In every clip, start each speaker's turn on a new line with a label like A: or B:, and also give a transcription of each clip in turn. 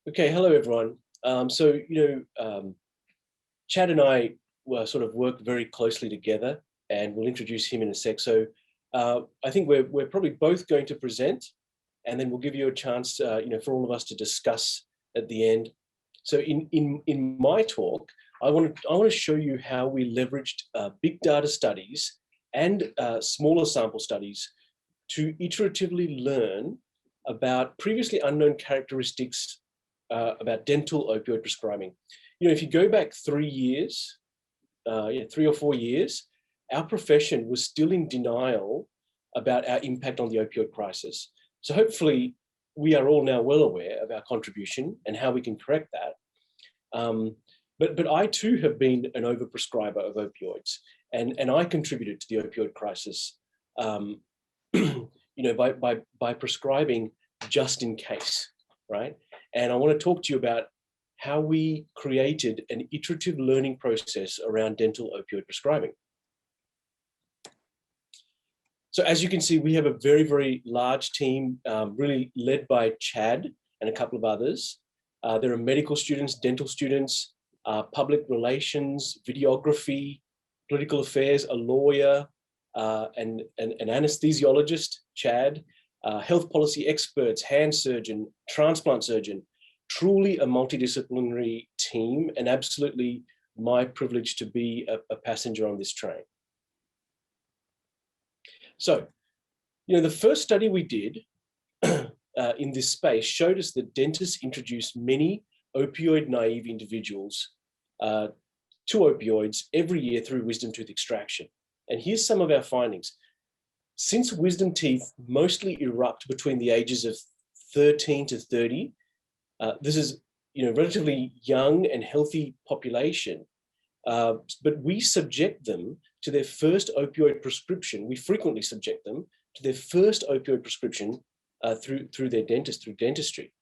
A: Okay, hello everyone. Chad and I sort of work very closely together, and we'll introduce him in a sec. I think we're probably both going to present, and then we'll give you a chance, for all of us to discuss at the end. So in my talk, I want to show you how we leveraged big data studies and smaller sample studies to iteratively learn about previously unknown characteristics about dental opioid prescribing. If you go back 3 years, 3 or 4 years, our profession was still in denial about our impact on the opioid crisis. So hopefully we are all now well aware of our contribution and how we can correct that. But I too have been an overprescriber of opioids, and I contributed to the opioid crisis, by prescribing just in case, right? And I want to talk to you about how we created an iterative learning process around dental opioid prescribing. So as you can see, we have a very, very large team, really led by Chad and a couple of others. There are medical students, dental students, public relations, videography, political affairs, a lawyer, and an anesthesiologist, Chad, health policy experts, hand surgeon, transplant surgeon, truly a multidisciplinary team, and absolutely my privilege to be a passenger on this train. So, the first study we did in this space showed us that dentists introduced many opioid naive individuals to opioids every year through wisdom tooth extraction. And here's some of our findings. Since wisdom teeth mostly erupt between the ages of 13 to 30, this is relatively young and healthy population, but we subject them to their first opioid prescription. We frequently subject them to their first opioid prescription through their dentist, through dentistry.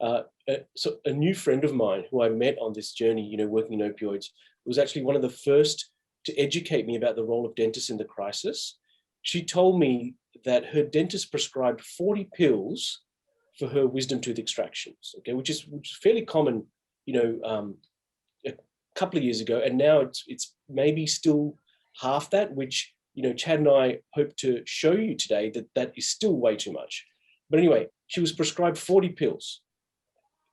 A: So a new friend of mine who I met on this journey, working in opioids, was actually one of the first to educate me about the role of dentists in the crisis. She told me that her dentist prescribed 40 pills for her wisdom tooth extractions, okay, which is fairly common, a couple of years ago, and now it's maybe still half that, which Chad and I hope to show you today that is still way too much. But anyway, she was prescribed 40 pills.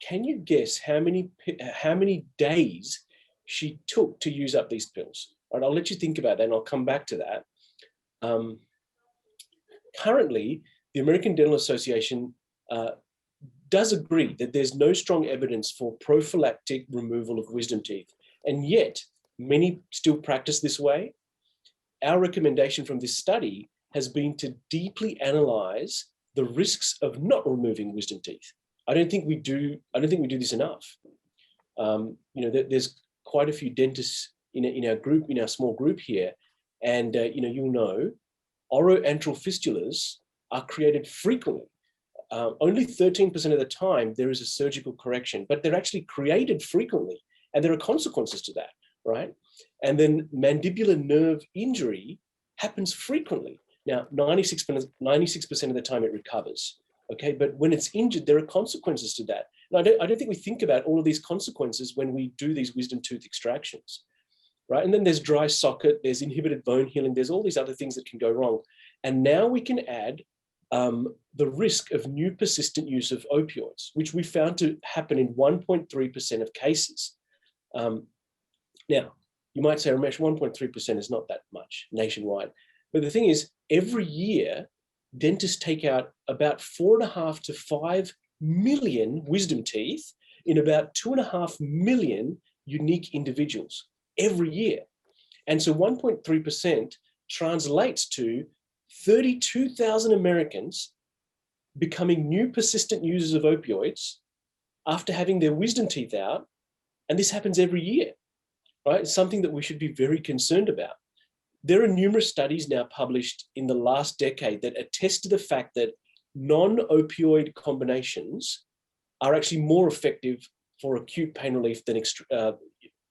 A: Can you guess how many days she took to use up these pills? All right, I'll let you think about that, and I'll come back to that. Currently, the American Dental Association does agree that there's no strong evidence for prophylactic removal of wisdom teeth, and yet many still practice this way. Our recommendation from this study has been to deeply analyze the risks of not removing wisdom teeth. I don't think we do this enough. There's quite a few dentists in our group, in our small group here, and you'll know oroantral fistulas are created frequently. Only 13% of the time there is a surgical correction, but they're actually created frequently, and there are consequences to that, right? And then mandibular nerve injury happens frequently. Now, 96% of the time it recovers, okay? But when it's injured, there are consequences to that. And I don't think we think about all of these consequences when we do these wisdom tooth extractions, right? And then there's dry socket, there's inhibited bone healing, there's all these other things that can go wrong. And now we can add the risk of new persistent use of opioids, which we found to happen in 1.3% of cases. Now, you might say, Ramesh, 1.3% is not that much nationwide. But the thing is, every year, dentists take out about 4.5 to 5 million wisdom teeth in about 2.5 million unique individuals every year. And so 1.3% translates to 32,000 Americans becoming new persistent users of opioids after having their wisdom teeth out. And this happens every year, right? It's something that we should be very concerned about. There are numerous studies now published in the last decade that attest to the fact that non-opioid combinations are actually more effective for acute pain relief than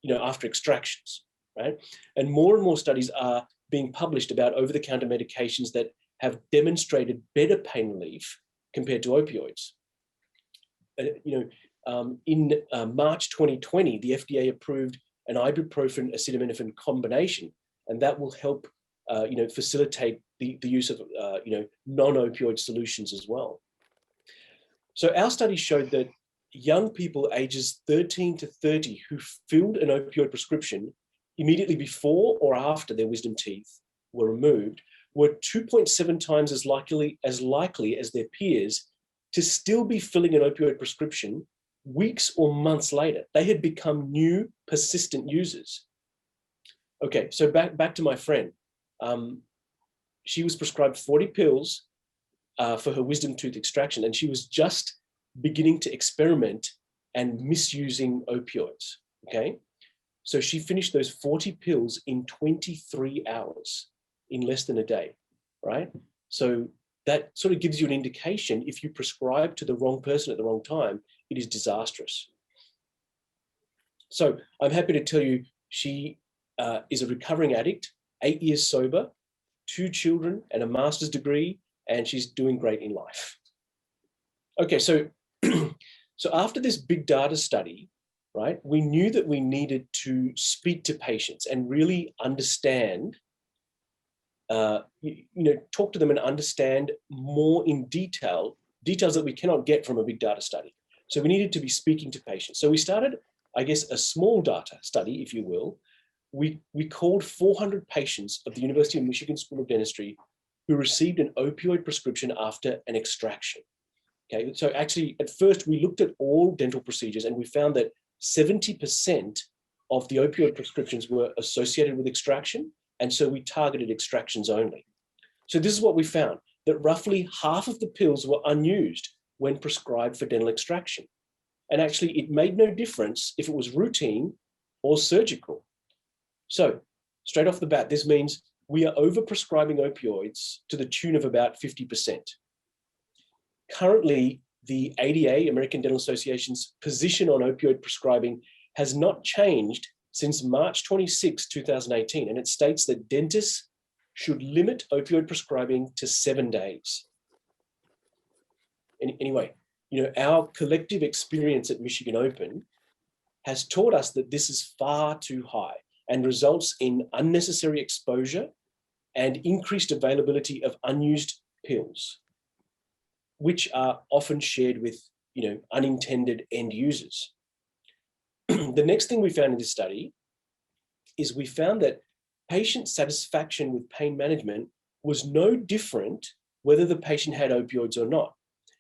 A: after extractions, right? And more studies are being published about over-the-counter medications that have demonstrated better pain relief compared to opioids. in March 2020, the FDA approved an ibuprofen acetaminophen combination, and that will help facilitate the use of non-opioid solutions as well. So our study showed that young people ages 13 to 30 who filled an opioid prescription immediately before or after their wisdom teeth were removed were 2.7 times as likely as their peers to still be filling an opioid prescription weeks or months later. They had become new, persistent users. Okay, so back to my friend. She was prescribed 40 pills for her wisdom tooth extraction, and she was just beginning to experiment and misusing opioids, okay? So she finished those 40 pills in 23 hours, in less than a day, right? So that sort of gives you an indication. If you prescribe to the wrong person at the wrong time, it is disastrous. So I'm happy to tell you she is a recovering addict, 8 years sober, 2 children and a master's degree, and she's doing great in life. Okay, so, so after this big data study, right, we knew that we needed to speak to patients and really understand, talk to them and understand more in details that we cannot get from a big data study. So we needed to be speaking to patients. So we started, I guess, a small data study, if you will. We called 400 patients of the University of Michigan School of Dentistry who received an opioid prescription after an extraction. Okay, so actually at first we looked at all dental procedures and we found that 70% of the opioid prescriptions were associated with extraction, and so we targeted extractions only. So this is what we found, that roughly half of the pills were unused when prescribed for dental extraction. And actually it made no difference if it was routine or surgical. So straight off the bat, this means we are overprescribing opioids to the tune of about 50%. Currently, the ADA, American Dental Association's position on opioid prescribing has not changed since March 26, 2018, and it states that dentists should limit opioid prescribing to 7 days. Anyway, our collective experience at Michigan Open has taught us that this is far too high and results in unnecessary exposure and increased availability of unused pills, which are often shared with unintended end users. The next thing we found in this study is we found that patient satisfaction with pain management was no different whether the patient had opioids or not.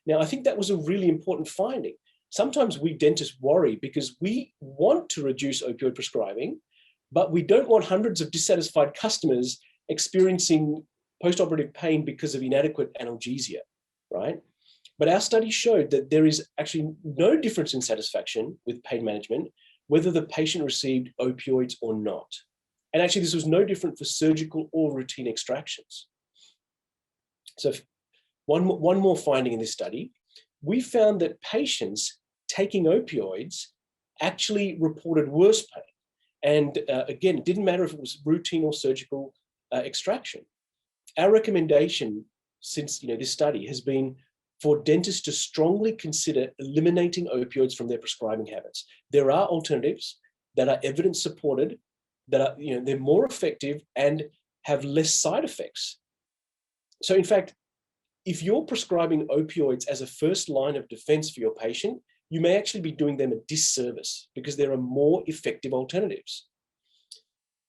A: Now, I think that was a really important finding. Sometimes we dentists worry because we want to reduce opioid prescribing, but we don't want hundreds of dissatisfied customers experiencing postoperative pain because of inadequate analgesia, right? But our study showed that there is actually no difference in satisfaction with pain management, whether the patient received opioids or not. And actually, this was no different for surgical or routine extractions. So one more finding in this study, we found that patients taking opioids actually reported worse pain. And again, it didn't matter if it was routine or surgical extraction. Our recommendation since this study has been for dentists to strongly consider eliminating opioids from their prescribing habits. There are alternatives that are evidence supported, that are they're more effective and have less side effects. So in fact, if you're prescribing opioids as a first line of defense for your patient, you may actually be doing them a disservice because there are more effective alternatives.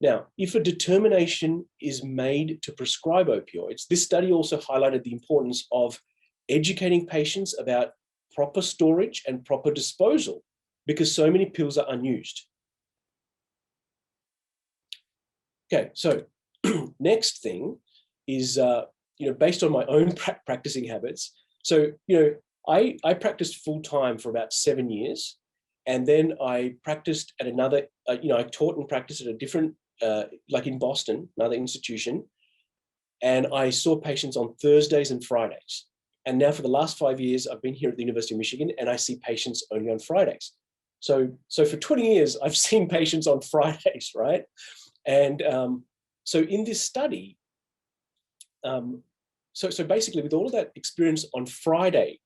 A: Now, if a determination is made to prescribe opioids, this study also highlighted the importance of educating patients about proper storage and proper disposal because so many pills are unused. Okay, so next thing is, based on my own practicing habits. So, I practiced full time for about 7 years, and then I practiced at another, I taught and practiced at a different, like in Boston, another institution, and I saw patients on Thursdays and Fridays. And now for the last 5 years, I've been here at the University of Michigan, and I see patients only on Fridays. So for 20 years, I've seen patients on Fridays, right? And so in this study, so basically with all of that experience on Friday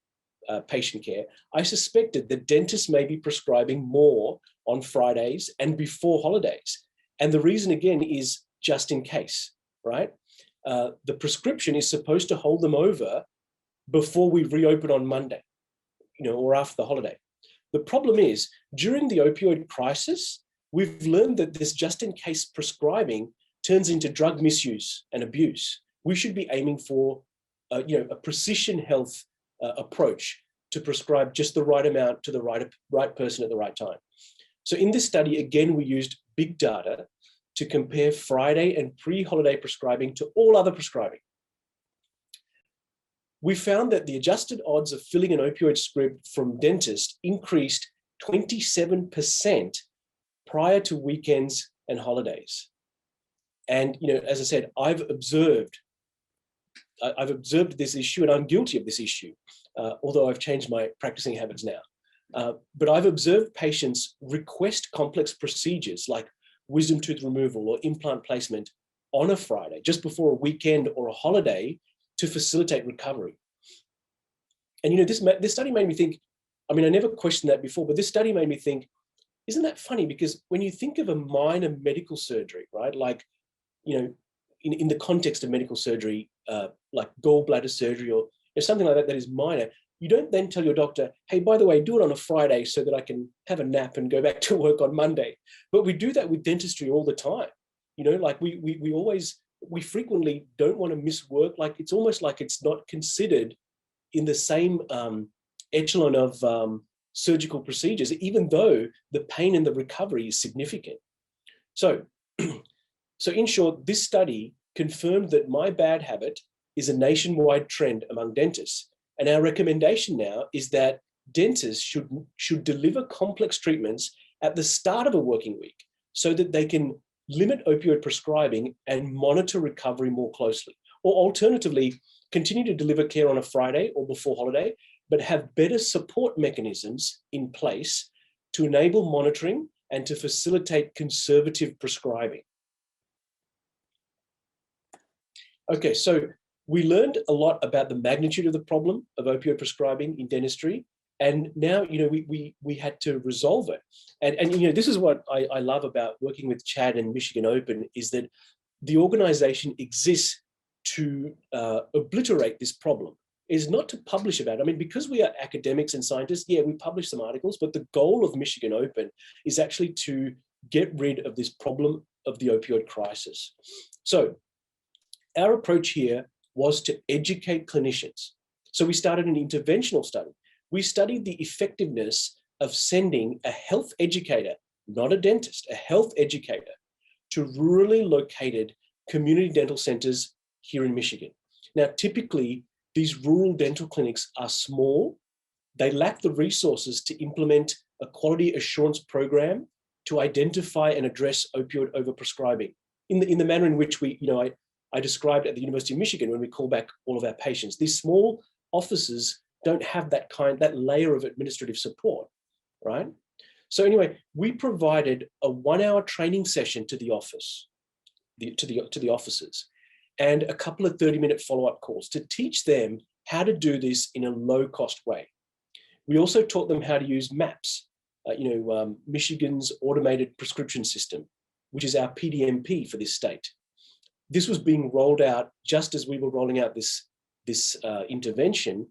A: patient care, I suspected that dentists may be prescribing more on Fridays and before holidays. And the reason, again, is just in case, right? The prescription is supposed to hold them over before we reopen on Monday, or after the holiday. The problem is, during the opioid crisis, we've learned that this just-in-case prescribing turns into drug misuse and abuse. We should be aiming for, a precision health approach to prescribe just the right amount to the right person at the right time. So in this study, again, we used big data to compare Friday and pre-holiday prescribing to all other prescribing. We found that the adjusted odds of filling an opioid script from dentist increased 27% prior to weekends and holidays. And, as I said, I've observed this issue, and I'm guilty of this issue, although I've changed my practicing habits now. But I've observed patients request complex procedures like wisdom tooth removal or implant placement on a Friday, just before a weekend or a holiday, to facilitate recovery. And this study made me think, I never questioned that before, but this study made me think, isn't that funny? Because when you think of a minor medical surgery, right, like, in the context of medical surgery, like gallbladder surgery or something like that is minor, you don't then tell your doctor, hey, by the way, do it on a Friday so that I can have a nap and go back to work on Monday. But we do that with dentistry all the time. Like we frequently don't want to miss work. Like it's almost like it's not considered in the same echelon of surgical procedures, even though the pain and the recovery is significant. So in short, this study confirmed that my bad habit is a nationwide trend among dentists. And our recommendation now is that dentists should deliver complex treatments at the start of a working week so that they can limit opioid prescribing and monitor recovery more closely. Or alternatively, continue to deliver care on a Friday or before holiday, but have better support mechanisms in place to enable monitoring and to facilitate conservative prescribing. Okay, so we learned a lot about the magnitude of the problem of opioid prescribing in dentistry, and now we had to resolve it. And this is what I love about working with Chad and Michigan Open, is that the organization exists to obliterate this problem. Is not to publish about it. Because we are academics and scientists, yeah, we publish some articles, but the goal of Michigan Open is actually to get rid of this problem of the opioid crisis. So our approach here was to educate clinicians. So we started an interventional study. We studied the effectiveness of sending a health educator, not a dentist, a health educator, to rurally located community dental centers here in Michigan. Now, typically, these rural dental clinics are small. They lack the resources to implement a quality assurance program to identify and address opioid overprescribing in the manner in which I described at the University of Michigan when we call back all of our patients. These small offices don't have that layer of administrative support, right? So anyway, we provided a 1-hour training session to the office, to the officers, and a couple of 30-minute follow-up calls to teach them how to do this in a low-cost way. We also taught them how to use MAPS, Michigan's automated prescription system, which is our PDMP for this state. This was being rolled out just as we were rolling out this intervention,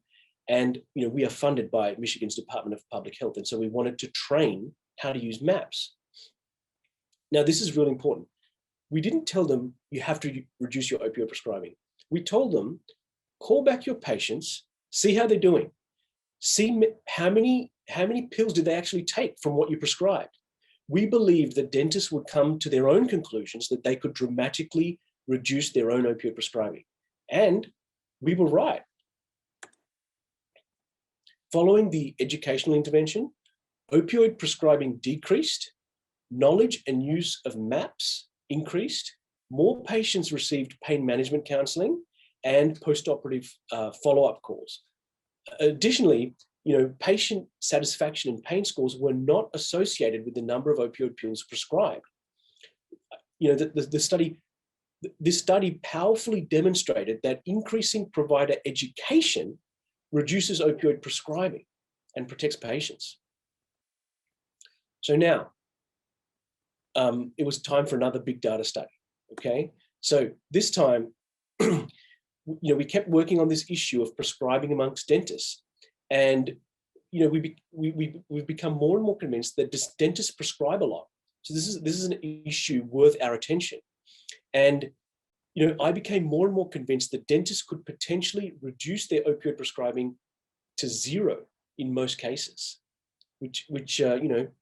A: and we are funded by Michigan's Department of Public Health, and so we wanted to train how to use MAPS. Now, this is really important. We didn't tell them you have to reduce your opioid prescribing. We told them, call back your patients, see how they're doing, see how many pills did they actually take from what you prescribed. We believed that dentists would come to their own conclusions that they could dramatically reduce their own opioid prescribing. And we were right. Following the educational intervention, opioid prescribing decreased, knowledge and use of MAPS increased, more patients received pain management counseling and post-operative follow-up calls. Additionally, patient satisfaction and pain scores were not associated with the number of opioid pills prescribed. This study powerfully demonstrated that increasing provider education reduces opioid prescribing and protects patients. So now, it was time for another big data study, okay? So this time, we kept working on this issue of prescribing amongst dentists. And, we've become more and more convinced that dentists prescribe a lot. So this is an issue worth our attention. And, I became more and more convinced that dentists could potentially reduce their opioid prescribing to zero in most cases, which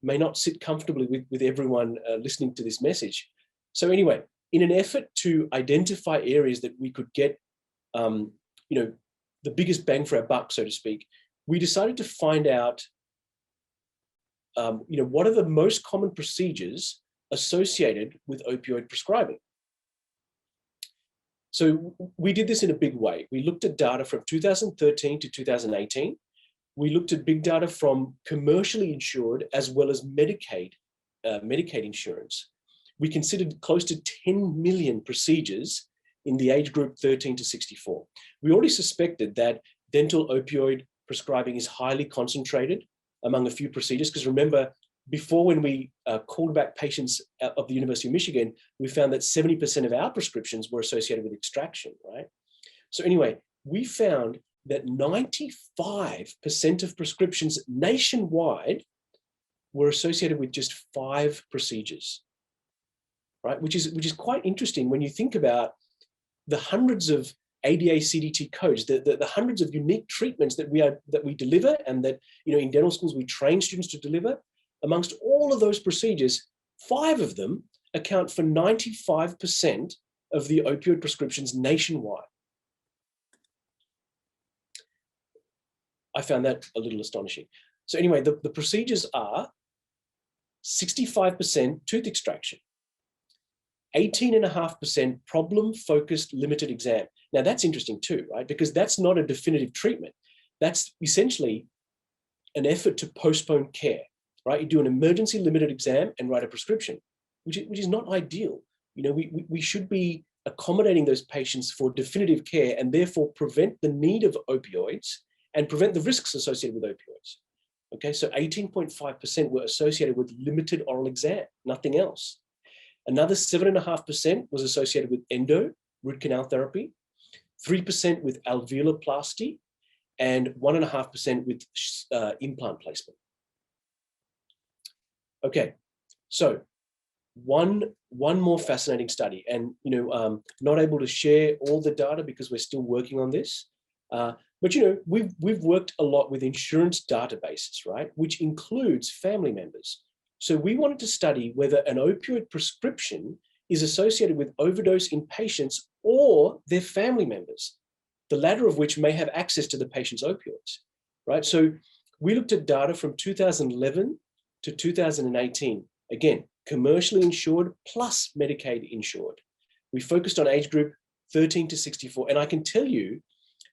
A: may not sit comfortably with everyone listening to this message. So anyway, in an effort to identify areas that we could get, the biggest bang for our buck, so to speak, we decided to find out, what are the most common procedures associated with opioid prescribing. So we did this in a big way. We looked at data from 2013 to 2018. We looked at big data from commercially insured as well as Medicaid insurance. We considered close to 10 million procedures in the age group 13 to 64. We already suspected that dental opioid prescribing is highly concentrated among a few procedures, because remember, before, when we called back patients of the University of Michigan, we found that 70% of our prescriptions were associated with extraction, right? So anyway, we found that 95% of prescriptions nationwide were associated with just 5 procedures, right? Which is quite interesting when you think about the hundreds of ADA CDT codes, the hundreds of unique treatments that we deliver, and that in dental schools we train students to deliver. Amongst all of those procedures, 5 of them account for 95% of the opioid prescriptions nationwide. I found that a little astonishing. So anyway, the procedures are 65% tooth extraction, 18.5% problem-focused limited exam. Now that's interesting too, right? Because that's not a definitive treatment. That's essentially an effort to postpone care, right? You do an emergency limited exam and write a prescription, which is not ideal. We should be accommodating those patients for definitive care and therefore prevent the need of opioids and prevent the risks associated with opioids. Okay, so 18.5% were associated with limited oral exam, nothing else. Another 7.5% was associated with endo, root canal therapy, 3% with alveoloplasty, and 1.5% with implant placement. Okay, so one more fascinating study, and not able to share all the data because we're still working on this. But we've worked a lot with insurance databases, right? Which includes family members. So we wanted to study whether an opioid prescription is associated with overdose in patients or their family members, the latter of which may have access to the patient's opioids, right? So we looked at data from 2011 to 2018, again, commercially insured plus Medicaid insured. We focused on age group 13 to 64, and I can tell you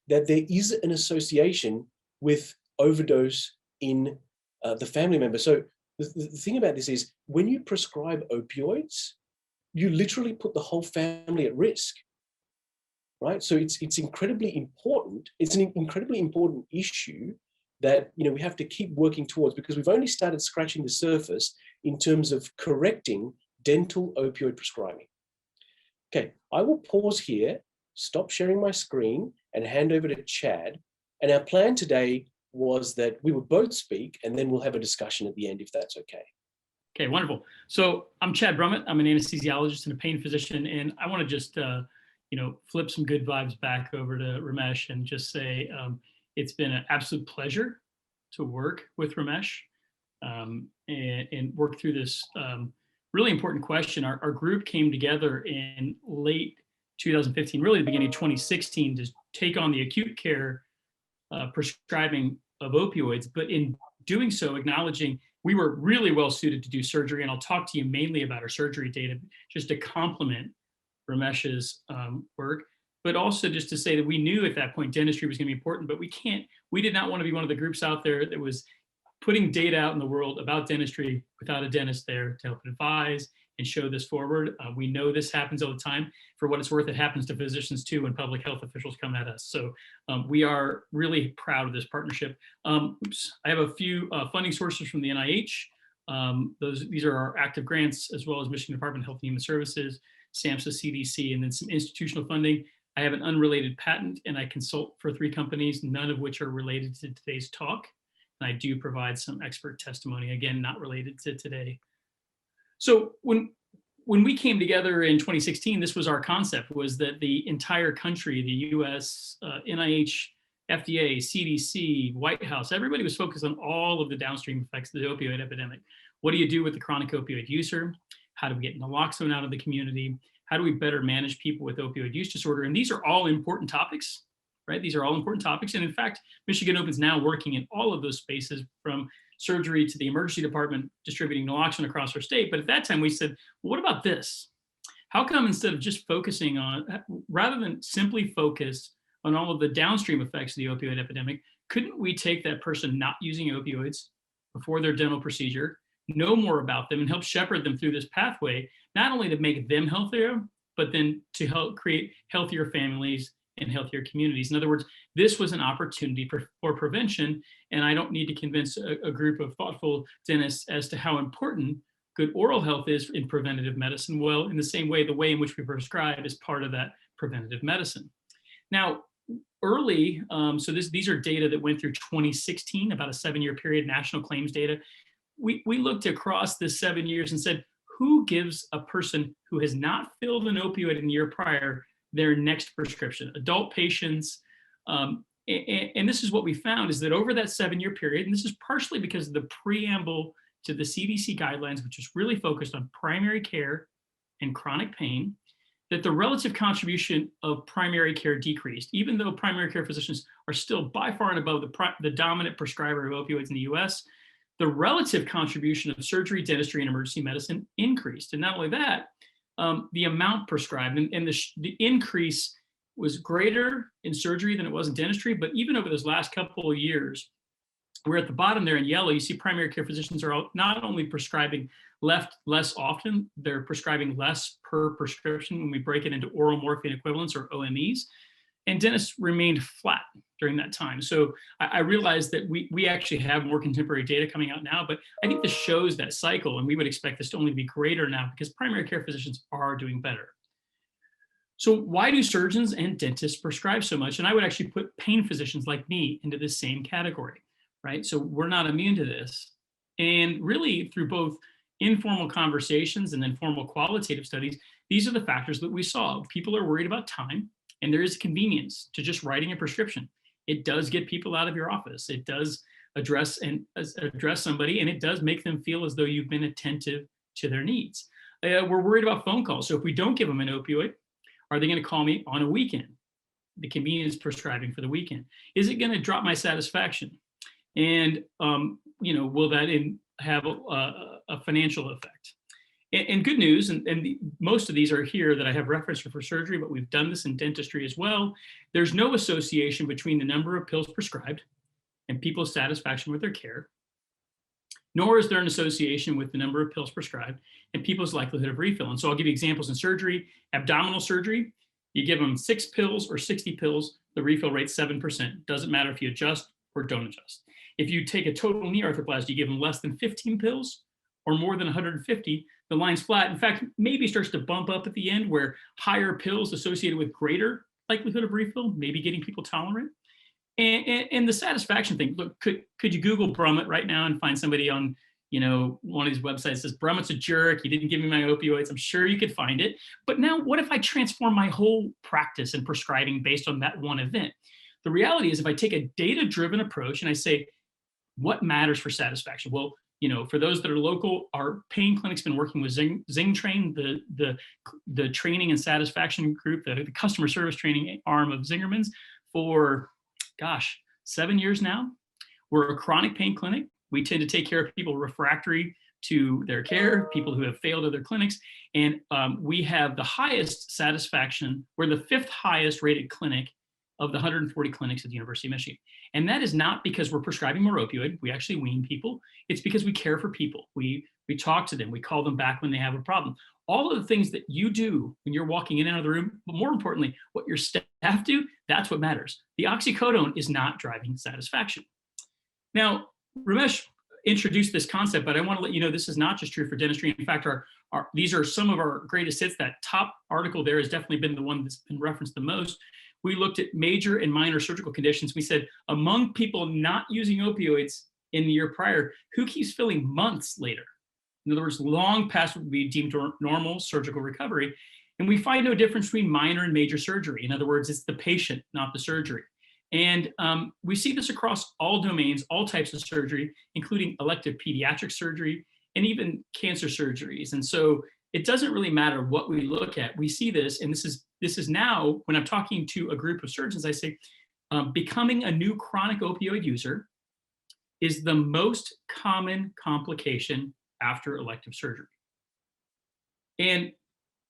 A: that there is an association with overdose in the family member. So the thing about this is, when you prescribe opioids, you literally put the whole family at risk, right? So it's incredibly important. It's an incredibly important issue that we have to keep working towards, because we've only started scratching the surface in terms of correcting dental opioid prescribing. Okay, I will pause here, stop sharing my screen, and hand over to Chad. And our plan today was that we would both speak, and then we'll have a discussion at the end, if that's okay.
B: Okay, wonderful. So I'm Chad Brummett. I'm an anesthesiologist and a pain physician, and I want to just flip some good vibes back over to Ramesh and just say it's been an absolute pleasure to work with Ramesh and work through this really important question. Our group came together in late 2015, really the beginning of 2016, to take on the acute care prescribing of opioids, but in doing so, acknowledging we were really well suited to do surgery. And I'll talk to you mainly about our surgery data, just to complement Ramesh's work, but also just to say that we knew at that point dentistry was going to be important, but we did not want to be one of the groups out there that was putting data out in the world about dentistry without a dentist there to help advise and show this forward. We know this happens all the time. For what it's worth, it happens to physicians too when public health officials come at us. So we are really proud of this partnership. I have a few funding sources from the NIH. These are our active grants, as well as Michigan Department of Health and Human Services, SAMHSA, CDC, and then some institutional funding. I have an unrelated patent, and I consult for 3 companies, none of which are related to today's talk. And I do provide some expert testimony, again, not related to today. So when we came together in 2016, this was our concept, was that the entire country, the US, NIH, FDA, CDC, White House, everybody was focused on all of the downstream effects of the opioid epidemic. What do you do with the chronic opioid user? How do we get naloxone out of the community? How do we better manage people with opioid use disorder? And these are all important topics, right? These are all important topics. And in fact, Michigan Open's now working in all of those spaces, from surgery to the emergency department, distributing naloxone across our state. But at that time we said, well, what about this? How come instead of just focusing on, rather than simply focus on all of the downstream effects of the opioid epidemic, couldn't we take that person not using opioids before their dental procedure, know more about them, and help shepherd them through this pathway, not only to make them healthier, but then to help create healthier families and healthier communities. In other words, this was an opportunity for prevention, and I don't need to convince a group of thoughtful dentists as to how important good oral health is in preventative medicine. Well, in the same way, the way in which we prescribe is part of that preventative medicine. Now, early, so these are data that went through 2016, about a 7-year period, national claims data. We looked across this 7 years and said, who gives a person who has not filled an opioid in the year prior their next prescription? Adult patients. And this is what we found, is that over that 7-year period, and this is partially because of the preamble to the CDC guidelines, which is really focused on primary care and chronic pain, that the relative contribution of primary care decreased, even though primary care physicians are still by far and above the dominant prescriber of opioids in the US. The relative contribution of surgery, dentistry, and emergency medicine increased. And not only that, the amount prescribed and the increase was greater in surgery than it was in dentistry. But even over those last couple of years, we're at the bottom there in yellow, you see primary care physicians are not only prescribing less often, they're prescribing less per prescription when we break it into oral morphine equivalents, or OMEs. And dentists remained flat during that time. So I realized that we actually have more contemporary data coming out now, but I think this shows that cycle, and we would expect this to only be greater now because primary care physicians are doing better. So why do surgeons and dentists prescribe so much? And I would actually put pain physicians like me into the same category, right? So we're not immune to this. And really, through both informal conversations and then formal qualitative studies, these are the factors that we saw. People are worried about time. And there is convenience to just writing a prescription. It does get people out of your office. It does address somebody, and it does make them feel as though you've been attentive to their needs. We're worried about phone calls. So if we don't give them an opioid, are they going to call me on a weekend? The convenience prescribing for the weekend. Is it going to drop my satisfaction? And will that have a financial effect? And good news, and most of these are here that I have referenced for surgery, but we've done this in dentistry as well. There's no association between the number of pills prescribed and people's satisfaction with their care, nor is there an association with the number of pills prescribed and people's likelihood of refill. And so I'll give you examples in surgery. Abdominal surgery, you give them 6 pills or 60 pills, the refill rate's 7%. Doesn't matter if you adjust or don't adjust. If you take a total knee arthroplasty, you give them less than 15 pills or more than 150, the line's flat. In fact, maybe starts to bump up at the end, where higher pills associated with greater likelihood of refill, maybe getting people tolerant. And the satisfaction thing, look, could you Google Brummett right now and find somebody on one of these websites that says, Brummett's a jerk, he didn't give me my opioids? I'm sure you could find it. But now what if I transform my whole practice and prescribing based on that one event? The reality is, if I take a data-driven approach and I say, what matters for satisfaction? Well, for those that are local, our pain clinic's been working with Zing Train, the training and satisfaction group, the customer service training arm of Zingerman's, for, 7 years now. We're a chronic pain clinic. We tend to take care of people refractory to their care, people who have failed other clinics, and we have the highest satisfaction. We're the 5th highest rated clinic of the 140 clinics at the University of Michigan. And that is not because we're prescribing more opioid. We actually wean people. It's because we care for people. We talk to them. We call them back when they have a problem. All of the things that you do when you're walking in and out of the room, but more importantly, what your staff do, that's what matters. The oxycodone is not driving satisfaction. Now, Ramesh introduced this concept, but I want to let you know this is not just true for dentistry. In fact, these are some of our greatest hits. That top article there has definitely been the one that's been referenced the most. We looked at major and minor surgical conditions. We said among people not using opioids in the year prior, who keeps filling months later? In other words, long past what would be deemed normal surgical recovery. And we find no difference between minor and major surgery. In other words, it's the patient, not the surgery. And we see this across all domains, all types of surgery, including elective pediatric surgery and even cancer surgeries. And so it doesn't really matter what we look at. We see this, and this is now, when I'm talking to a group of surgeons, I say, becoming a new chronic opioid user is the most common complication after elective surgery. And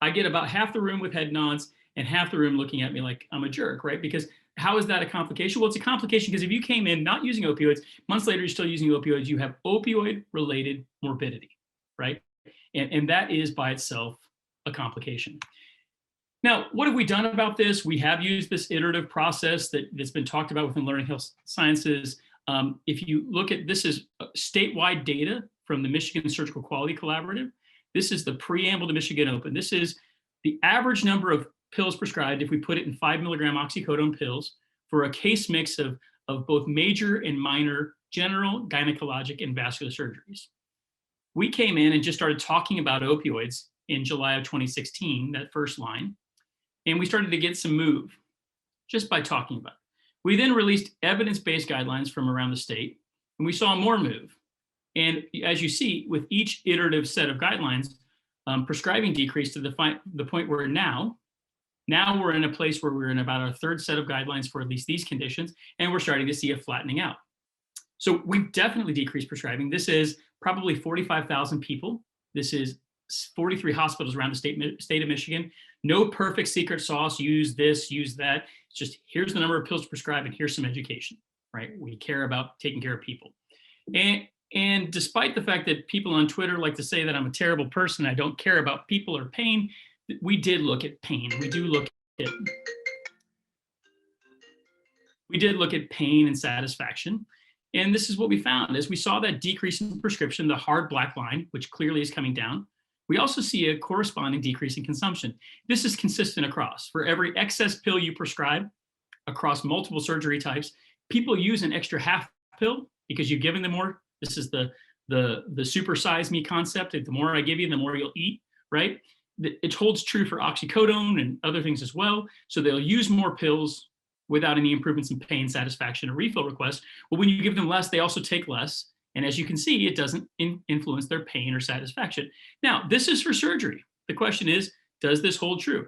B: I get about half the room with head nods and half the room looking at me like I'm a jerk, right? Because how is that a complication? Well, it's a complication because if you came in not using opioids, months later you're still using opioids, you have opioid-related morbidity, right? And that is by itself a complication. Now, what have we done about this? We have used this iterative process that's been talked about within learning health sciences. If you look at, this is statewide data from the Michigan Surgical Quality Collaborative. This is the preamble to Michigan Open. This is the average number of pills prescribed if we put it in 5 milligram oxycodone pills for a case mix of both major and minor general, gynecologic, and vascular surgeries. We came in and just started talking about opioids in July of 2016, that first line, and we started to get some move just by talking about it. We then released evidence-based guidelines from around the state, and we saw more move. And as you see, with each iterative set of guidelines, prescribing decreased to the point where now we're in a place where we're in about our third set of guidelines for at least these conditions, and we're starting to see a flattening out. So we've definitely decreased prescribing. This is probably 45,000 people. This is 43 hospitals around the state of Michigan. No perfect secret sauce, use this, use that. It's just, here's the number of pills prescribed and here's some education, right? We care about taking care of people. And despite the fact that people on Twitter like to say that I'm a terrible person, I don't care about people or pain, we did look at pain. We did look at pain and satisfaction. And this is what we found. As we saw that decrease in prescription, the hard black line, which clearly is coming down, we also see a corresponding decrease in consumption. This is consistent across. For every excess pill you prescribe across multiple surgery types, people use an extra half pill because you've given them more. This is the supersize me concept. The more I give you, the more you'll eat, right? It holds true for oxycodone and other things as well. So they'll use more pills without any improvements in pain, satisfaction, or refill requests. But when you give them less, they also take less. And as you can see, it doesn't influence their pain or satisfaction. Now, this is for surgery. The question is, does this hold true?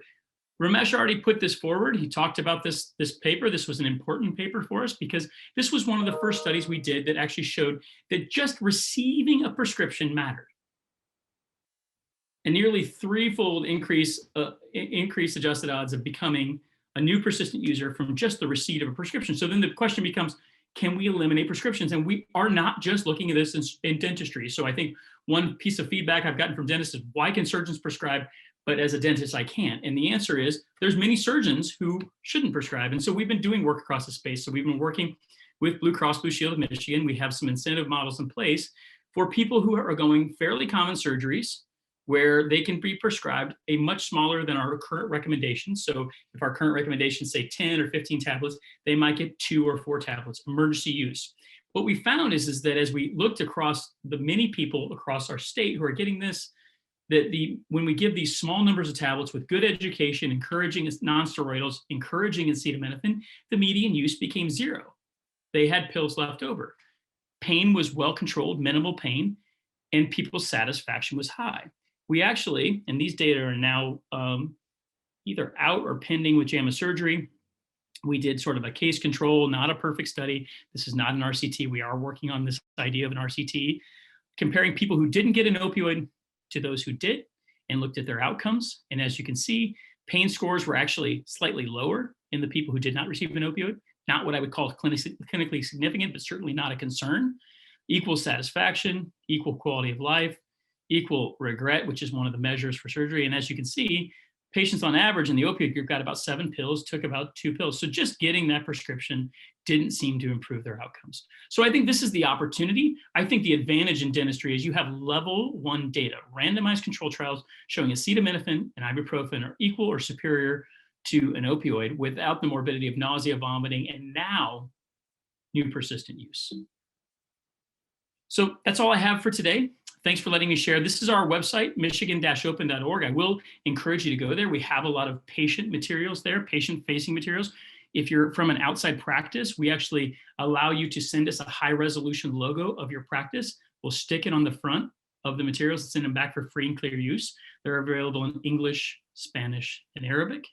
B: Ramesh already put this forward. He talked about this paper. This was an important paper for us because this was one of the first studies we did that actually showed that just receiving a prescription mattered. A nearly threefold increase adjusted odds of becoming a new persistent user from just the receipt of a prescription. So then the question becomes, can we eliminate prescriptions? And we are not just looking at this in dentistry. So I think one piece of feedback I've gotten from dentists is, why can surgeons prescribe, but as a dentist, I can't? And the answer is, there's many surgeons who shouldn't prescribe. And so we've been doing work across the space. So we've been working with Blue Cross Blue Shield of Michigan. We have some incentive models in place for people who are going fairly common surgeries, where they can be prescribed a much smaller than our current recommendations. So if our current recommendations say 10 or 15 tablets, they might get 2 or 4 tablets, emergency use. What we found is that as we looked across the many people across our state who are getting this, that when we give these small numbers of tablets with good education, encouraging non-steroidals, encouraging acetaminophen, the median use became 0. They had pills left over. Pain was well controlled, minimal pain, and people's satisfaction was high. We actually, and these data are now either out or pending with JAMA surgery. We did sort of a case control, not a perfect study. This is not an RCT. We are working on this idea of an RCT, comparing people who didn't get an opioid to those who did, and looked at their outcomes. And as you can see, pain scores were actually slightly lower in the people who did not receive an opioid. Not what I would call clinically significant, but certainly not a concern. Equal satisfaction, equal quality of life, equal regret, which is one of the measures for surgery. And as you can see, patients on average in the opioid group got about 7 pills, took about 2 pills. So just getting that prescription didn't seem to improve their outcomes. So I think this is the opportunity. I think the advantage in dentistry is you have level 1 data, randomized control trials showing acetaminophen and ibuprofen are equal or superior to an opioid without the morbidity of nausea, vomiting, and now new persistent use. So that's all I have for today. Thanks for letting me share. This is our website, michigan-open.org. I will encourage you to go there. We have a lot of patient materials there, patient-facing materials. If you're from an outside practice, we actually allow you to send us a high-resolution logo of your practice. We'll stick it on the front of the materials and send them back for free and clear use. They're available in English, Spanish, and Arabic.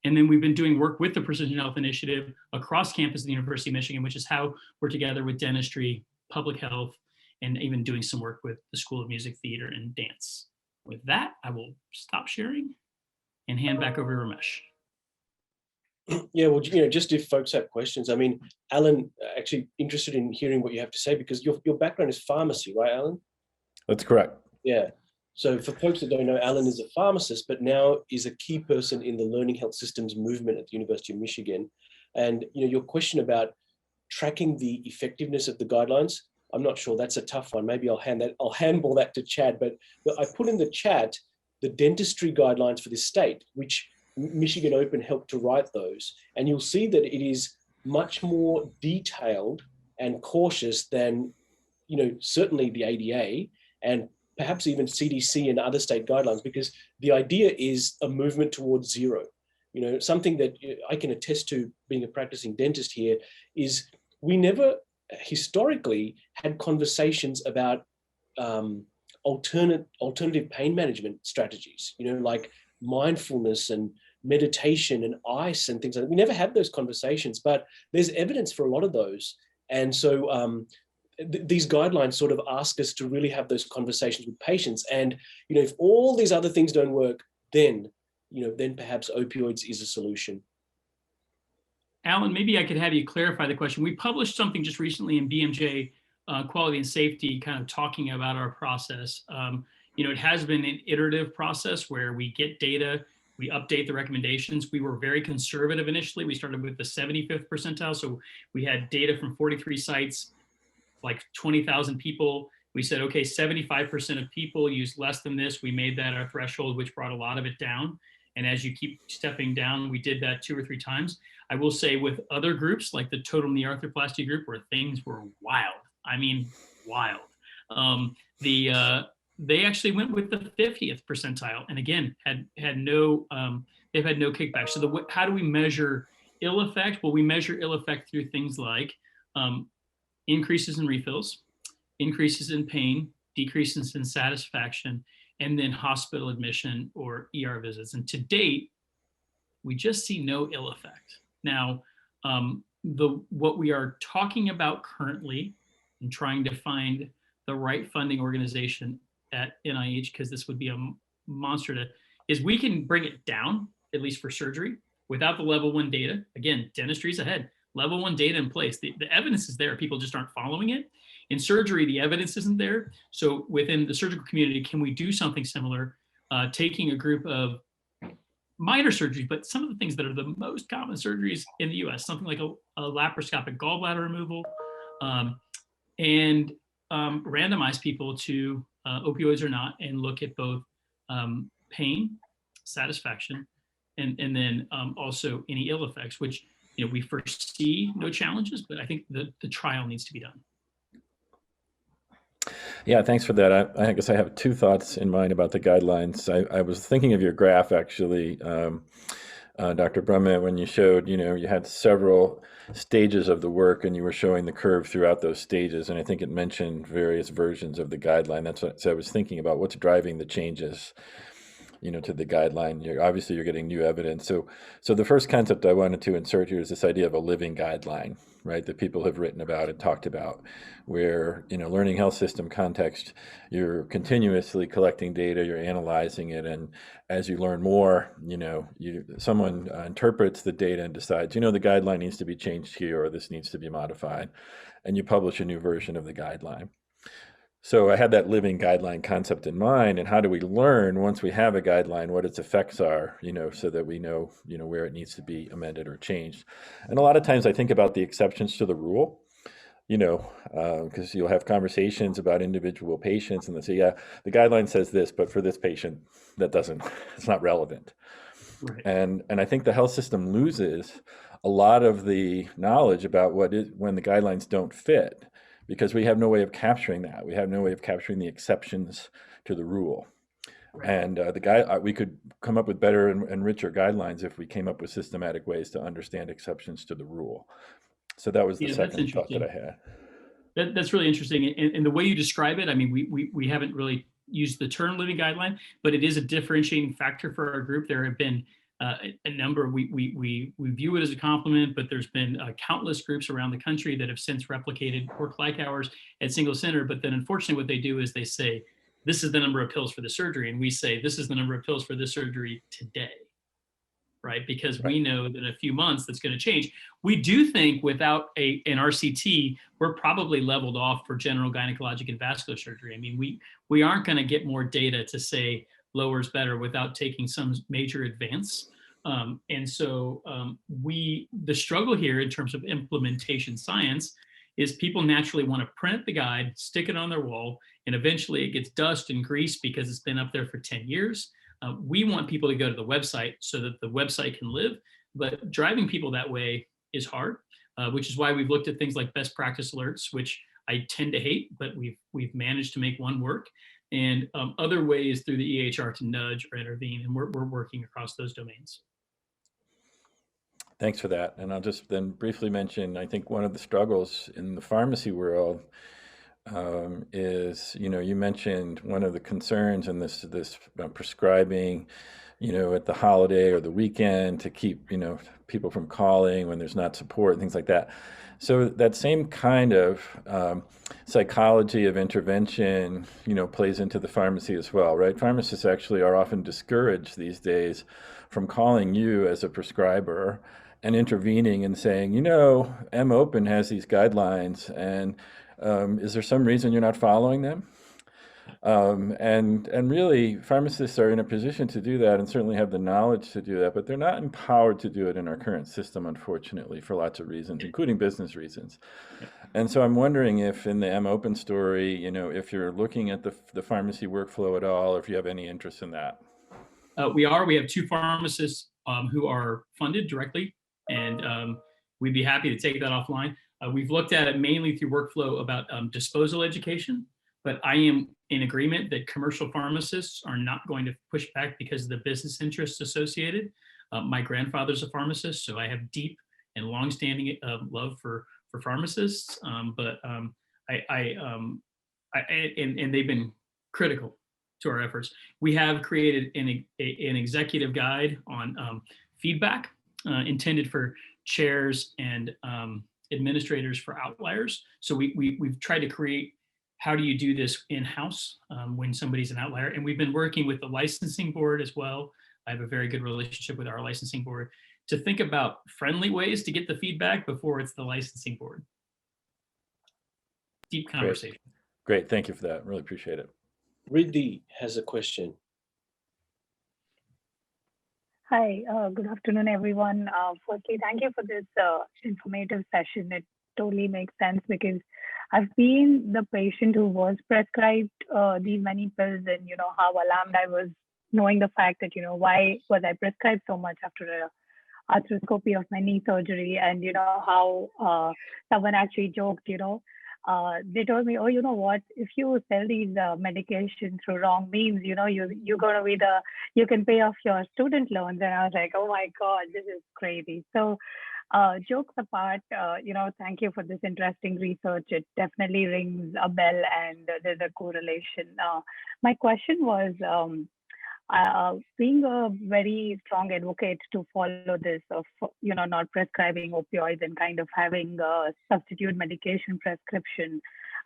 B: And then we've been doing work with the Precision Health Initiative across campus at the University of Michigan, which is how we're together with dentistry, public health, and even doing some work with the School of Music, Theater, and Dance. With that, I will stop sharing and hand back over to Ramesh.
A: Yeah, well, just if folks have questions, I mean, Alan, actually interested in hearing what you have to say, because your background is pharmacy, right, Alan?
C: That's correct.
A: Yeah. So for folks that don't know, Alan is a pharmacist, but now is a key person in the learning health systems movement at the University of Michigan. And your question about tracking the effectiveness of the guidelines, I'm not sure, that's a tough one. Maybe I'll handball that to Chad, but I put in the chat the dentistry guidelines for this state, which Michigan Open helped to write those. And you'll see that it is much more detailed and cautious than, certainly the ADA and perhaps even CDC and other state guidelines, because the idea is a movement towards zero. Something that I can attest to being a practicing dentist here is we never historically had conversations about alternative pain management strategies, like mindfulness and meditation and ice and things like that. We never had those conversations, but there's evidence for a lot of those. And so these guidelines sort of ask us to really have those conversations with patients. And, if all these other things don't work, then perhaps opioids is a solution.
B: Alan, maybe I could have you clarify the question. We published something just recently in BMJ Quality and Safety, kind of talking about our process. It has been an iterative process where we get data, we update the recommendations. We were very conservative initially. We started with the 75th percentile. So we had data from 43 sites, like 20,000 people. We said, okay, 75% of people use less than this. We made that our threshold, which brought a lot of it down. And as you keep stepping down, we did that 2 or 3 times. I will say with other groups, like the total knee arthroplasty group, where things were wild. I mean, wild. They actually went with the 50th percentile, and again, had no they've had no kickback. So how do we measure ill effect? Well, we measure ill effect through things like increases in refills, increases in pain, decreases in satisfaction, and then hospital admission or ER visits. And to date, we just see no ill effect. Now, what we are talking about currently and trying to find the right funding organization at NIH, because this would be a monster is we can bring it down, at least for surgery, without the level 1 data. Again, dentistry's ahead. Level 1 data in place. The evidence is there. People just aren't following it. In surgery, the evidence isn't there. So within the surgical community, can we do something similar, taking a group of minor surgeries, but some of the things that are the most common surgeries in the US, something like a laparoscopic gallbladder removal, and randomize people to opioids or not, and look at both pain, satisfaction, and then also any ill effects, which we foresee no challenges, but I think the trial needs to be done.
C: Yeah, thanks for that. I guess I have 2 thoughts in mind about the guidelines. I was thinking of your graph, actually, Dr. Brummett, when you showed, you had several stages of the work and you were showing the curve throughout those stages. And I think it mentioned various versions of the guideline. So I was thinking about what's driving the changes. to the guideline. Obviously you're getting new evidence. So the first concept I wanted to insert here is this idea of a living guideline, right? That people have written about and talked about, where, learning health system context, you're continuously collecting data, you're analyzing it, and as you learn more, someone interprets the data and decides, the guideline needs to be changed here, or this needs to be modified, and you publish a new version of the guideline. So I had that living guideline concept in mind, and how do we learn once we have a guideline what its effects are, so that we know, where it needs to be amended or changed. And a lot of times I think about the exceptions to the rule, because you'll have conversations about individual patients and they say, yeah, the guideline says this, but for this patient, it's not relevant.
B: Right.
C: And I think the health system loses a lot of the knowledge about when the guidelines don't fit, because we have no way of capturing that. We have no way of capturing the exceptions to the rule.
B: Right.
C: And we could come up with better and richer guidelines if we came up with systematic ways to understand exceptions to the rule. So that was the second thought that I had.
B: That's really interesting. And the way you describe it, I mean, we haven't really used the term living guideline, but it is a differentiating factor for our group. There have been a number, we view it as a compliment, but there's been countless groups around the country that have since replicated work-like hours at single center. But then unfortunately what they do is they say, this is the number of pills for the surgery. And we say, this is the number of pills for this surgery today, right? Because we know that in a few months that's going to change. We do think without an RCT, we're probably leveled off for general gynecologic and vascular surgery. I mean, we aren't going to get more data to say lower is better without taking some major advance. And so the struggle here in terms of implementation science is people naturally want to print the guide, stick it on their wall, and eventually it gets dust and grease because it's been up there for 10 years. We want people to go to the website so that the website can live, but driving people that way is hard, which is why we've looked at things like best practice alerts, which I tend to hate, but we've managed to make one work, and other ways through the EHR to nudge or intervene, and we're working across those domains.
C: Thanks for that. And I'll just then briefly mention, I think one of the struggles in the pharmacy world is, you mentioned one of the concerns in this prescribing, at the holiday or the weekend to keep, people from calling when there's not support and things like that. So that same kind of psychology of intervention, plays into the pharmacy as well, right? Pharmacists actually are often discouraged these days from calling you as a prescriber and intervening and saying, MOpen has these guidelines, and is there some reason you're not following them? And really, pharmacists are in a position to do that and certainly have the knowledge to do that, but they're not empowered to do it in our current system, unfortunately, for lots of reasons, including business reasons. And so I'm wondering if in the MOpen story, if you're looking at the pharmacy workflow at all, or if you have any interest in that.
B: We have 2 pharmacists who are funded directly, and we'd be happy to take that offline. We've looked at it mainly through workflow about disposal education, but I am in agreement that commercial pharmacists are not going to push back because of the business interests associated. My grandfather's a pharmacist, so I have deep and longstanding love for pharmacists, but and they've been critical to our efforts. We have created an executive guide on feedback intended for chairs and administrators for outliers. So we've tried to create, how do you do this in-house when somebody's an outlier? And we've been working with the licensing board as well. I have a very good relationship with our licensing board to think about friendly ways to get the feedback before it's the licensing board. Deep conversation.
C: Great. Thank you for that. Really appreciate it.
A: Riddhi has a question.
D: Hi, good afternoon, everyone. Firstly, thank you for this informative session. It totally makes sense because I've been the patient who was prescribed these many pills, and how alarmed I was knowing the fact that why was I prescribed so much after a arthroscopy of my knee surgery, and how someone actually joked, they told me, oh, you know what, if you sell these medications through wrong means, you're going to be you can pay off your student loans. And I was like, oh my God, this is crazy. So jokes apart, thank you for this interesting research. It definitely rings a bell, and there's a correlation. My question was, being a very strong advocate to follow this of, not prescribing opioids and kind of having a substitute medication prescription,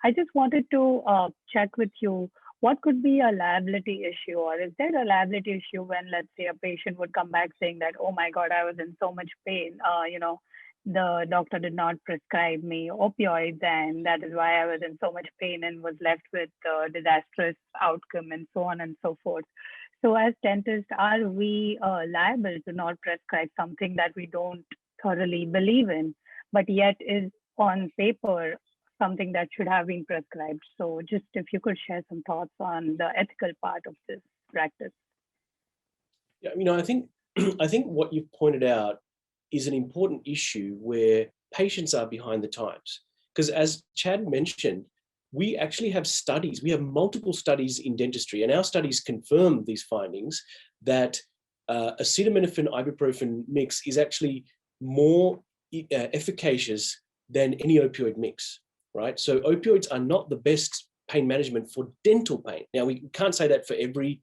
D: I just wanted to check with you, what could be a liability issue, or is there a liability issue when, let's say, a patient would come back saying that, oh my God, I was in so much pain, the doctor did not prescribe me opioids, and that is why I was in so much pain and was left with a disastrous outcome, and so on and so forth. So as dentists, are we liable to not prescribe something that we don't thoroughly believe in, but yet is on paper something that should have been prescribed? So just if you could share some thoughts on the ethical part of this practice.
A: Yeah, I think what you've pointed out is an important issue where patients are behind the times. Because as Chad mentioned, we actually have studies, we have multiple studies in dentistry, and our studies confirm these findings that acetaminophen ibuprofen mix is actually more efficacious than any opioid mix, right? So opioids are not the best pain management for dental pain. Now, we can't say that for every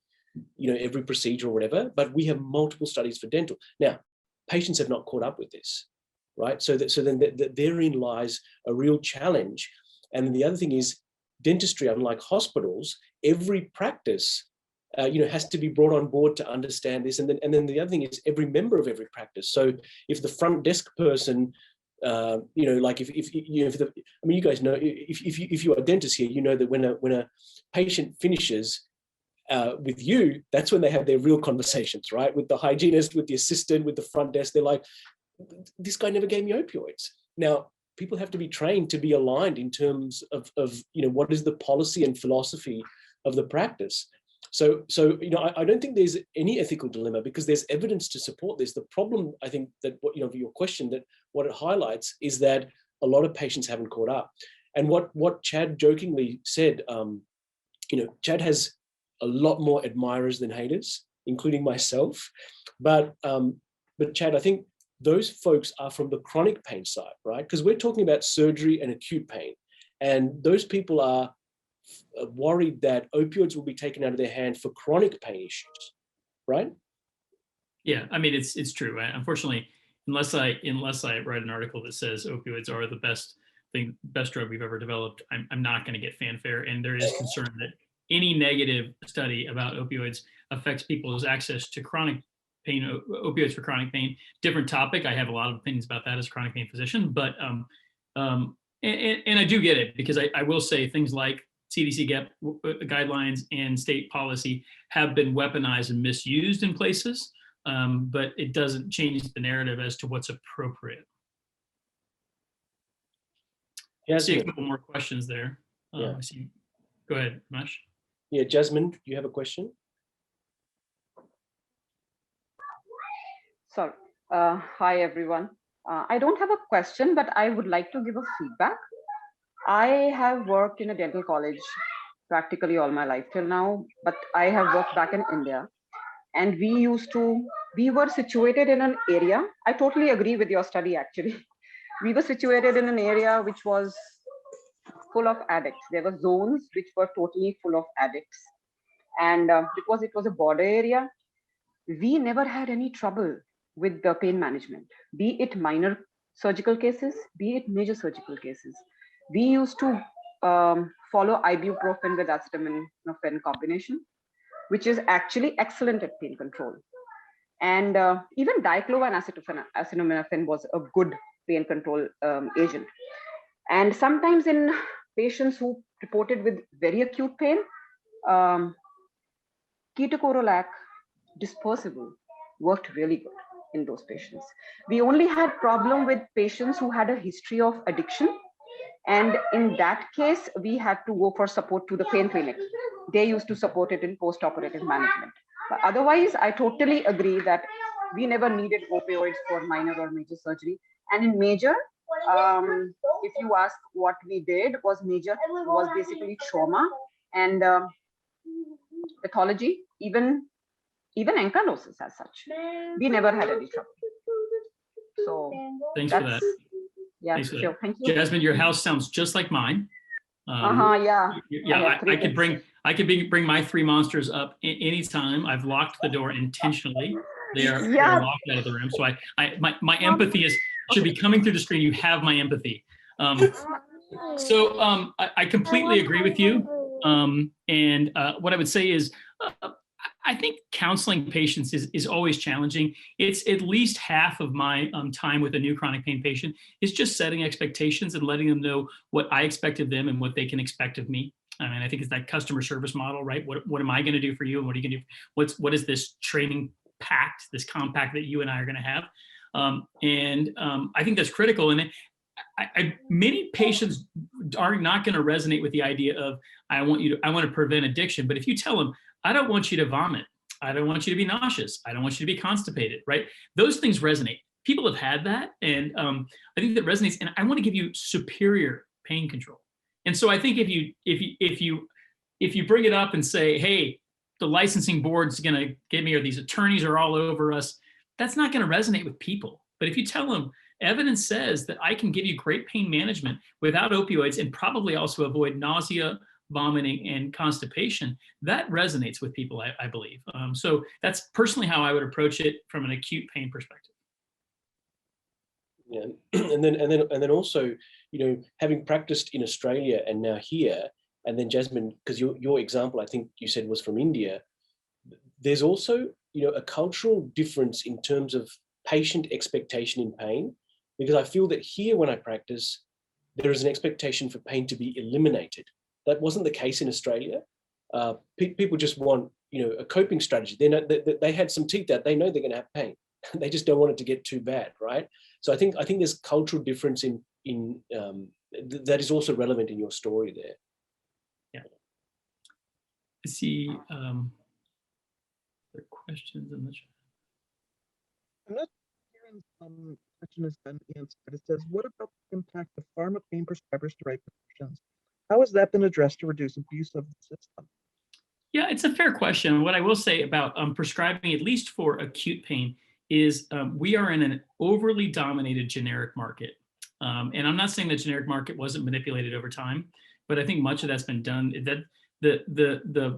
A: procedure or whatever, but we have multiple studies for dental. Now, patients have not caught up with this, right? So then therein lies a real challenge. And then the other thing is, dentistry, unlike hospitals, every practice, has to be brought on board to understand this. And then the other thing is, every member of every practice. So if the front desk person, you guys know, if you are dentists here, you know that when a patient finishes with you, that's when they have their real conversations, right? With the hygienist, with the assistant, with the front desk. They're like, this guy never gave me opioids. Now, people have to be trained to be aligned in terms of what is the policy and philosophy of the practice. So I don't think there's any ethical dilemma, because there's evidence to support this. The problem, I think, that your question, that what it highlights is that a lot of patients haven't caught up. And what Chad jokingly said, Chad has a lot more admirers than haters, including myself. But Chad, I think those folks are from the chronic pain side, right? Because we're talking about surgery and acute pain. And those people are worried that opioids will be taken out of their hand for chronic pain issues, right?
B: Yeah, I mean, it's true. Unfortunately, unless I write an article that says opioids are the best drug we've ever developed, I'm not going to get fanfare. And there is concern that any negative study about opioids affects people's access to chronic pain, opioids for chronic pain. Different topic. I have a lot of opinions about that as a chronic pain physician, but and I do get it, because I will say things like CDC guidelines and state policy have been weaponized and misused in places, but it doesn't change the narrative as to what's appropriate. I see a couple more questions there.
A: Yeah.
B: I see. Go ahead, Ramesh.
A: Yeah, Jasmine, you have a question?
E: Sorry. Hi, everyone. I don't have a question, but I would like to give a feedback. I have worked in a dental college practically all my life till now, but I have worked back in India. And we were situated in an area. I totally agree with your study, actually. We were situated in an area which was full of addicts. There were zones which were totally full of addicts. And because it was a border area, we never had any trouble with the pain management, be it minor surgical cases, be it major surgical cases. We used to follow ibuprofen with acetaminophen combination, which is actually excellent at pain control. And even diclofenac and acetaminophen was a good pain control agent. And sometimes in patients who reported with very acute pain, ketoconazole dispersible worked really good in those patients. We only had problem with patients who had a history of addiction. And in that case, we had to go for support to the pain clinic. They used to support it in post-operative management. But otherwise, I totally agree that we never needed opioids for minor or major surgery. And in major, if you ask what we did, was basically trauma and pathology, even ankylosis as such. We never had any trouble. So
B: thanks for that.
E: Yeah,
B: thanks for
E: sure.
B: that.
E: Thank you.
B: Jasmine, your house sounds just like mine.
E: Yeah.
B: Yeah, I could bring my three monsters up anytime. I've locked the door intentionally. They are locked out of the room. So my empathy should be coming through the screen. You have my empathy. I completely agree with you. What I would say is, I think counseling patients is always challenging. It's at least half of my time with a new chronic pain patient is just setting expectations and letting them know what I expect of them and what they can expect of me. I mean, I think it's that customer service model, right? What am I going to do for you, and what are you going to do? What is this training pact, this compact that you and I are going to have? I think that's critical. And many patients are not going to resonate with the idea of I want to prevent addiction. But if you tell them, I don't want you to vomit, I don't want you to be nauseous, I don't want you to be constipated, right? Those things resonate. People have had that, and I think that resonates. And I want to give you superior pain control. And so I think if you bring it up and say, hey, the licensing board's going to get me, or these attorneys are all over us, that's not going to resonate with people. But if you tell them, evidence says that I can give you great pain management without opioids and probably also avoid nausea, vomiting, and constipation, that resonates with people, I believe. So that's personally how I would approach it from an acute pain perspective.
A: Yeah, and then also, having practiced in Australia and now here, and then Jasmine, because your example, I think you said, was from India. There's also, a cultural difference in terms of patient expectation in pain, because I feel that here when I practice, there is an expectation for pain to be eliminated. That wasn't the case in Australia. People just want, a coping strategy. They know that they had some teeth out. They know they're going to have pain. They just don't want it to get too bad, right? So I think there's cultural difference in that is also relevant in your story there.
B: Yeah. I see there are questions in the chat.
F: I'm not hearing question has been answered. It says, what about the impact of pharma pain prescribers to write prescriptions? How has that been addressed to reduce abuse of the system?
B: Yeah, it's a fair question. What I will say about prescribing, at least for acute pain, is we are in an overly dominated generic market. And I'm not saying the generic market wasn't manipulated over time, but I think much of that's been done. That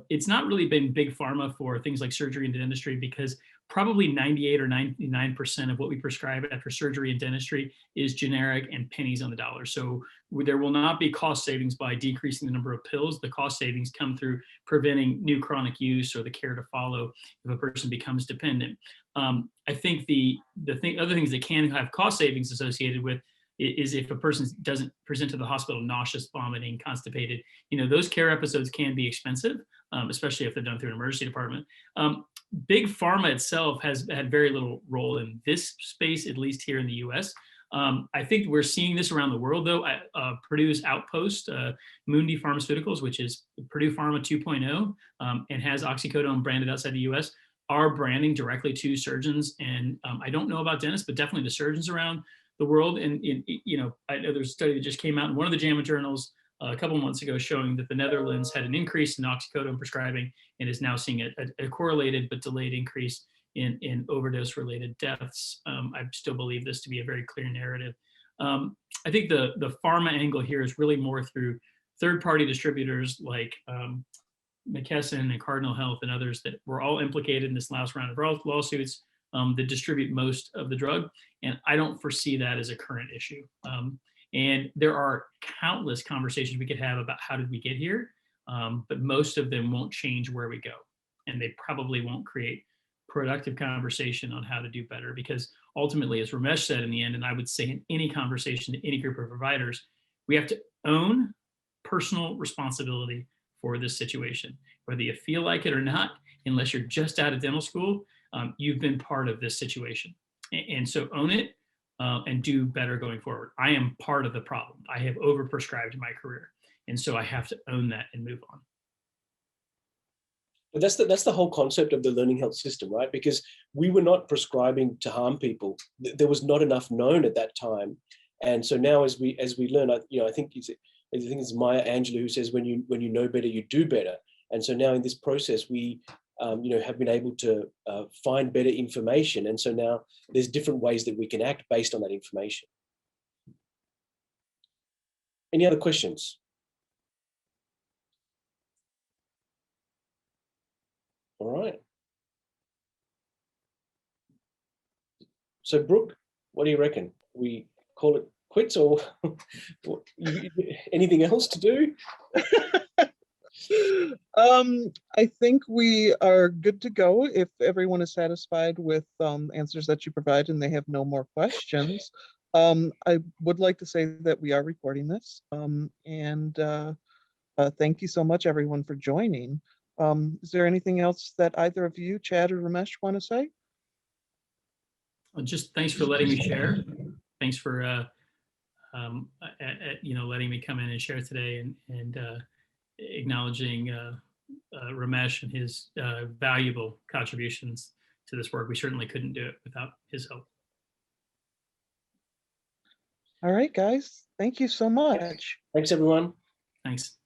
B: it's not really been big pharma for things like surgery and dentistry, because probably 98 or 99% of what we prescribe after surgery and dentistry is generic and pennies on the dollar. So there will not be cost savings by decreasing the number of pills. The cost savings come through preventing new chronic use or the care to follow if a person becomes dependent. I think the other things that can have cost savings associated with is if a person doesn't present to the hospital nauseous, vomiting, constipated. Those care episodes can be expensive, especially if they're done through an emergency department. Big pharma itself has had very little role in this space, at least here in the US. I think we're seeing this around the world, though. Purdue's Outpost, Mundi Pharmaceuticals, which is Purdue Pharma 2.0, and has oxycodone branded outside the US, are branding directly to surgeons. And I don't know about dentists, but definitely the surgeons around the world. And I know there's a study that just came out in one of the JAMA journals a couple of months ago showing that the Netherlands had an increase in oxycodone prescribing and is now seeing a correlated but delayed increase in overdose-related deaths. I still believe this to be a very clear narrative. I think the pharma angle here is really more through third-party distributors like McKesson and Cardinal Health and others that were all implicated in this last round of lawsuits that distribute most of the drug. And I don't foresee that as a current issue. And there are countless conversations we could have about how did we get here, but most of them won't change where we go. And they probably won't create productive conversation on how to do better, because ultimately, as Ramesh said in the end, and I would say in any conversation to any group of providers, we have to own personal responsibility for this situation. Whether you feel like it or not, unless you're just out of dental school, you've been part of this situation. And so own it and do better going forward. I am part of the problem. I have overprescribed my career. And so I have to own that and move on.
A: But that's the whole concept of the learning health system, right? Because we were not prescribing to harm people. There was not enough known at that time. And so now as we learn, I think it's Maya Angelou who says, when you know better, you do better. And so now in this process, we have been able to find better information. And so now there's different ways that we can act based on that information. Any other questions? So Brooke, what do you reckon? We call it quits, or anything else to do?
F: I think we are good to go if everyone is satisfied with answers that you provide and they have no more questions. I would like to say that we are recording this, and thank you so much, everyone, for joining. Is there anything else that either of you, Chad or Ramesh, want to say?
B: Well, just thanks for letting me share. Thanks for letting me come in and share today, and acknowledging Ramesh and his valuable contributions to this work. We certainly couldn't do it without his help.
F: All right, guys. Thank you so much.
A: Thanks, everyone.
B: Thanks.